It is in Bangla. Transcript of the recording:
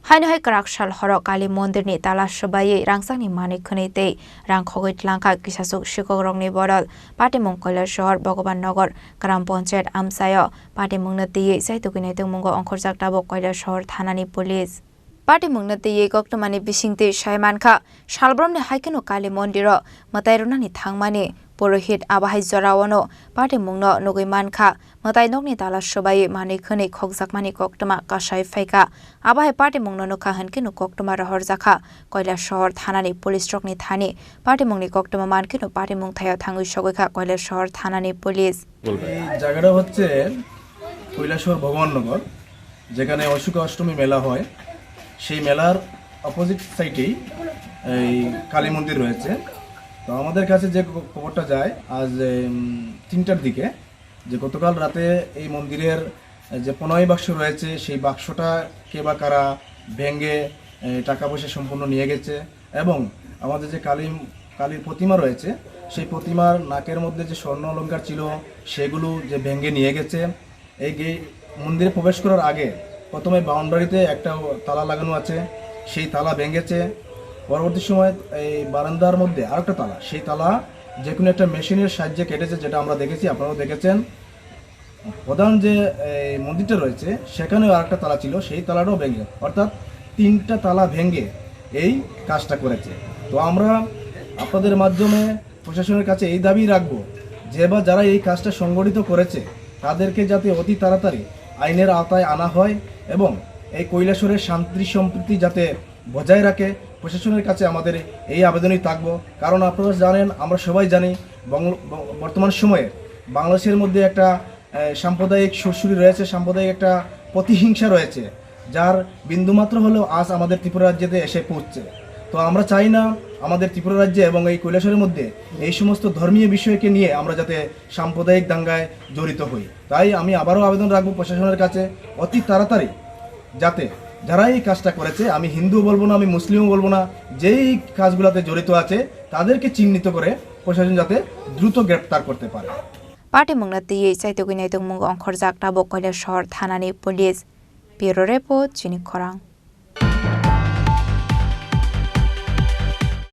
Hai karakshal horok kali mondir ni talas sebayi rangsang ni manik khunite rang khogit langka kisasuk shikogrong ni bodol Patimong Koilar Shahar Bhagavan Nagar Gram Panchayat Amsayo Patimong natiye saitukinaitong munggo angkhorjak tabok Koilar Shahar thanani police Patimong natiye koktomani bisingte shaimankha salbromni haikeno kali mondiro matairunani thangmani Purohit abahai jorawano Patimongno nugaimankha matainokni talas sebayi manik khuni khokjakmani koktoma kasai phaika abahai Patimongno nukha hankeno koktoma rahorjakha Koilar Shahar thanani police rokni thani Patimongni koktoma mankeno Patimong thayo thangui sogoikha Koilar Shahar thanani police এই জায়গাটা হচ্ছে কৈলাসহর ভগবাননগর যেখানে অশুকা অষ্টমী মেলা হয় সেই মেলার অপোজিট সাইডেই এই কালী মন্দির রয়েছে তো আমাদের কাছে যে খবরটা যায় আজ 3টার দিকে যে গতকাল রাতে এই মন্দিরের যে প্রণয় বাক্স রয়েছে সেই বাক্সটা কে বা কারা ভেঙে টাকা পয়সা সম্পূর্ণ নিয়ে গেছে এবং আমাদের যে কালীর প্রতিমা রয়েছে সেই প্রতিমার নাকের মধ্যে যে স্বর্ণ অলংকার ছিল সেগুলো যে ভেঙে নিয়ে গেছে এই মন্দিরে প্রবেশ করার আগে প্রথমে বাউন্ডারিতে একটা তালা লাগানো আছে সেই তালা ভেঙেছে পরবর্তী সময় এই বারান্দার মধ্যে আরেকটা তালা সেই তালা যে কোনো একটা মেশিনের সাহায্যে কেটেছে যেটা আমরা দেখেছি আপনারাও দেখেছেন প্রধান যে মন্দিরটা রয়েছে সেখানেও আরেকটা তালা ছিল সেই তালাটাও ভেঙে অর্থাৎ 3টা তালা ভেঙে এই কাজটা করেছে তো আমরা আপনাদের মাধ্যমে প্রশাসনের কাছে এই দাবি রাখবো যে বা যারা এই কাজটা সংগঠিত করেছে তাদেরকে যাতে অতি তাড়াতাড়ি আইনের আওতায় আনা হয় এবং এই কৈলাসহরের শান্তি সম্প্রীতি যাতে বজায় রাখে প্রশাসনের কাছে আমাদের এই আবেদনই থাকবো কারণ আপনারা জানেন আমরা সবাই জানি বর্তমান সময়ে বাংলাদেশের মধ্যে একটা সাম্প্রদায়িক সুরসুরি রয়েছে সাম্প্রদায়িক একটা প্রতিহিংসা রয়েছে যার বিন্দুমাত্র হলেও আজ আমাদের ত্রিপুরা রাজ্যেতে এসে পৌঁছছে তো আমরা চাই না আমাদের ত্রিপুরা রাজ্যে এবং এই কৈলাসহরের মধ্যে এই সমস্ত ধর্মীয় বিষয়কে নিয়ে আমরা যাতে সাম্প্রদায়িক দাঙ্গায় জড়িত হই তাই আমি আবারও আবেদন রাখবো প্রশাসনের কাছে অতি তাড়াতাড়ি যাতে যারা এই কাজটা করেছে আমি হিন্দু বলবো না আমি মুসলিমও বলবো না যেই কাজগুলোতে জড়িত আছে তাদেরকে চিহ্নিত করে প্রশাসন যাতে দ্রুত গ্রেপ্তার করতে পারে Patimong natiye saitukinaitong munggo angkhorjak tabok Koilar Shahar thanani police Bureau Report Chinik Khorang